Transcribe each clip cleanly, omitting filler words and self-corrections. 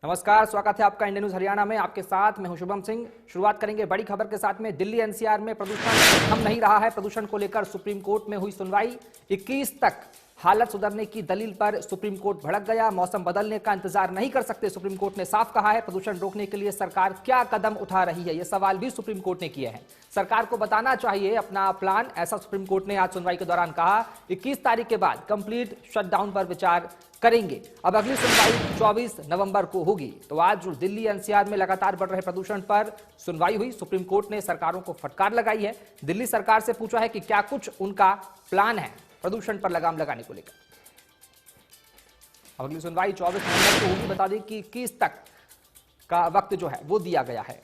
नमस्कार, स्वागत है आपका इंडिया न्यूज हरियाणा में। आपके साथ मैं हूं शुभम सिंह। शुरुआत करेंगे बड़ी खबर के साथ में। दिल्ली एनसीआर में प्रदूषण थम नहीं रहा है। प्रदूषण को लेकर सुप्रीम कोर्ट में हुई सुनवाई। 21 तक हालत सुधरने की दलील पर सुप्रीम कोर्ट भड़क गया। मौसम बदलने का इंतजार नहीं कर सकते, सुप्रीम कोर्ट ने साफ कहा है। प्रदूषण रोकने के लिए सरकार क्या कदम उठा रही है, यह सवाल भी सुप्रीम कोर्ट ने किए हैं। सरकार को बताना चाहिए अपना प्लान, ऐसा सुप्रीम कोर्ट ने आज सुनवाई के दौरान कहा। 21 तारीख के बाद कंप्लीट शटडाउन पर विचार करेंगे। अब अगली सुनवाई 24 नवंबर को होगी। तो आज दिल्ली एनसीआर में लगातार बढ़ रहे प्रदूषण पर सुनवाई हुई। सुप्रीम कोर्ट ने सरकारों को फटकार लगाई है। दिल्ली सरकार से पूछा है कि क्या कुछ उनका प्लान है प्रदूषण पर लगाम लगाने को लेकर। अगली सुनवाई 24 नवंबर को होगी। बता दें कि 21 तक का वक्त जो है वो दिया गया है।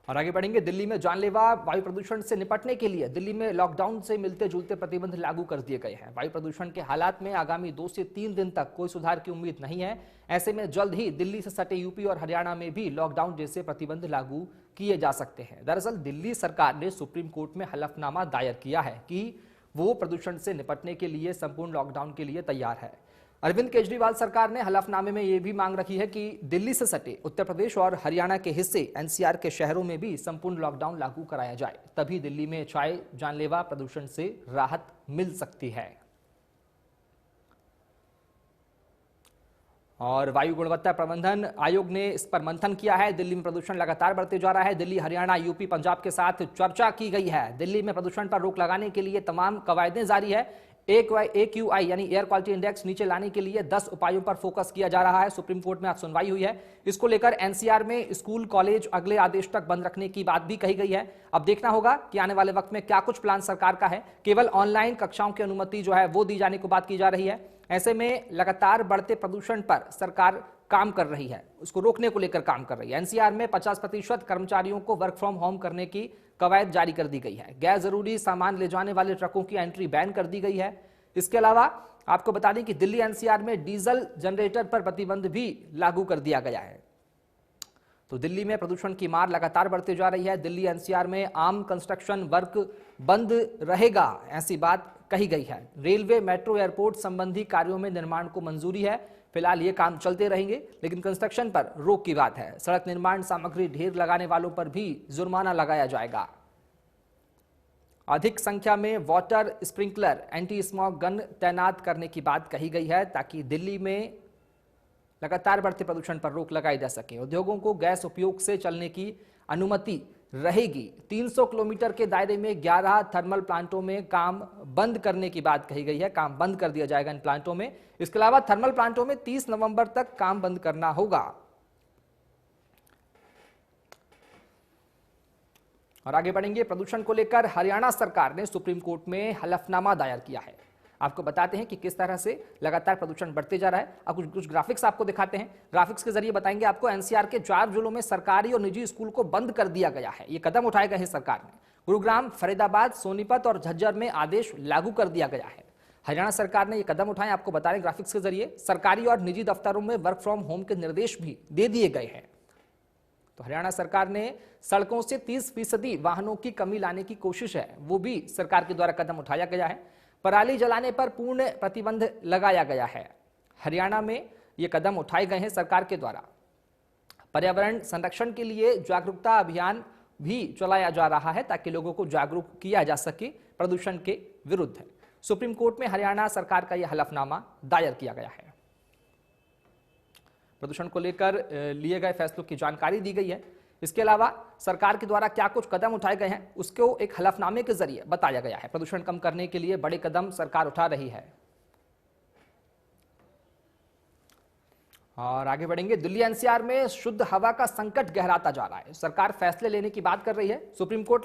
और आगे बढ़ेंगे। दिल्ली में जानलेवा वायु प्रदूषण से निपटने के लिए दिल्ली में लॉकडाउन से मिलते जुलते प्रतिबंध लागू कर दिए गए हैं। वायु प्रदूषण के हालात में आगामी 2 से 3 दिन तक कोई सुधार की उम्मीद नहीं है। ऐसे में जल्द ही दिल्ली से सटे यूपी और हरियाणा में भी लॉकडाउन जैसे प्रतिबंध लागू किए जा सकते हैं। दरअसल दिल्ली सरकार ने सुप्रीम कोर्ट में हलफनामा दायर किया है कि वो प्रदूषण से निपटने के लिए संपूर्ण लॉकडाउन के लिए तैयार है। अरविंद केजरीवाल सरकार ने हलफनामे में यह भी मांग रखी है कि दिल्ली से सटे उत्तर प्रदेश और हरियाणा के हिस्से एनसीआर के शहरों में भी संपूर्ण लॉकडाउन लागू कराया जाए, तभी दिल्ली में छाए जानलेवा प्रदूषण से राहत मिल सकती है। और वायु गुणवत्ता प्रबंधन आयोग ने इस पर मंथन किया है। दिल्ली में प्रदूषण लगातार बढ़ते जा रहा है। दिल्ली, हरियाणा, यूपी, पंजाब के साथ चर्चा की गई है। दिल्ली में प्रदूषण पर रोक लगाने के लिए तमाम कवायदें जारी है। AQI यानी एयर क्वालिटी इंडेक्स नीचे लाने के लिए 10 उपायों पर फोकस किया जा रहा है। सुप्रीम कोर्ट में आज सुनवाई हुई है। इसको लेकर एनसीआर में स्कूल, कॉलेज अगले आदेश तक बंद रखने की बात भी कही गई है। अब देखना होगा कि आने वाले वक्त में क्या कुछ प्लान सरकार का है। केवल ऑनलाइन कक्षाओं की अनुमति जो है वो दी जाने को बात की जा रही है। ऐसे में लगातार बढ़ते प्रदूषण पर सरकार काम कर रही है, उसको रोकने को लेकर काम कर रही है। एनसीआर में 50% कर्मचारियों को वर्क फ्रॉम होम करने की कवायद जारी कर दी गई है। गैर जरूरी सामान ले जाने वाले ट्रकों की एंट्री बैन कर दी गई है। इसके अलावा आपको बता दें कि दिल्ली एनसीआर में डीजल जनरेटर पर प्रतिबंध भी लागू कर दिया गया है। तो दिल्ली में प्रदूषण की मार लगातार बढ़ती जा रही है। दिल्ली एनसीआर में आम कंस्ट्रक्शन वर्क बंद रहेगा, ऐसी बात कही गई है। रेलवे, मेट्रो, एयरपोर्ट संबंधी कार्यों में निर्माण को मंजूरी है। फिलहाल ये काम चलते रहेंगे, लेकिन कंस्ट्रक्शन पर रोक की बात है। सड़क निर्माण सामग्री ढेर लगाने वालों पर भी जुर्माना लगाया जाएगा। अधिक संख्या में water sprinkler, anti smog gun तैनात करने की बात कही गई है, ताकि दिल्ली में लगातार बढ़ते प्रदूषण पर रोक लगाई जा सके। उद्योगों को गैस उपयोग से चलने की अनुमति रहेगी। 300 किलोमीटर के दायरे में 11 थर्मल प्लांटों में काम बंद करने की बात कही गई है। काम बंद कर दिया जाएगा इन प्लांटों में। इसके अलावा थर्मल प्लांटों में 30 नवंबर तक काम बंद करना होगा। और आगे बढ़ेंगे। प्रदूषण को लेकर हरियाणा सरकार ने सुप्रीम कोर्ट में हलफनामा दायर किया है। आपको बताते हैं कि किस तरह से लगातार प्रदूषण बढ़ते जा रहा है। अब कुछ ग्राफिक्स आपको दिखाते हैं। ग्राफिक्स के जरिए बताएंगे आपको। एनसीआर के 4 जिलों में सरकारी और निजी स्कूल को बंद कर दिया गया है। ये कदम उठाया गया है सरकार ने। गुरुग्राम, फरीदाबाद, सोनीपत और झज्जर में आदेश लागू कर दिया गया है। हरियाणा सरकार ने ये कदम उठाए, आपको बता रहे ग्राफिक्स के जरिए। सरकारी और निजी दफ्तरों में वर्क फ्रॉम होम के निर्देश भी दे दिए गए हैं। तो हरियाणा सरकार ने सड़कों से 30% वाहनों की कमी लाने की कोशिश है, वो भी सरकार के द्वारा कदम उठाया गया है। पराली जलाने पर पूर्ण प्रतिबंध लगाया गया है। हरियाणा में ये कदम उठाए गए हैं सरकार के द्वारा। पर्यावरण संरक्षण के लिए जागरूकता अभियान भी चलाया जा रहा है, ताकि लोगों को जागरूक किया जा सके प्रदूषण के विरुद्ध। सुप्रीम कोर्ट में हरियाणा सरकार का यह हलफनामा दायर किया गया है। प्रदूषण को लेकर लिए गए फैसलों की जानकारी दी गई है। इसके अलावा सरकार के द्वारा क्या कुछ कदम उठाए गए हैं, उसको एक हलफनामे के जरिए बताया गया है। प्रदूषण कम करने के लिए बड़े कदम सरकार उठा रही है। और आगे बढ़ेंगे। दिल्ली एनसीआर में शुद्ध हवा का संकट गहराता जा रहा है। सरकार फैसले लेने की बात कर रही है। Supreme court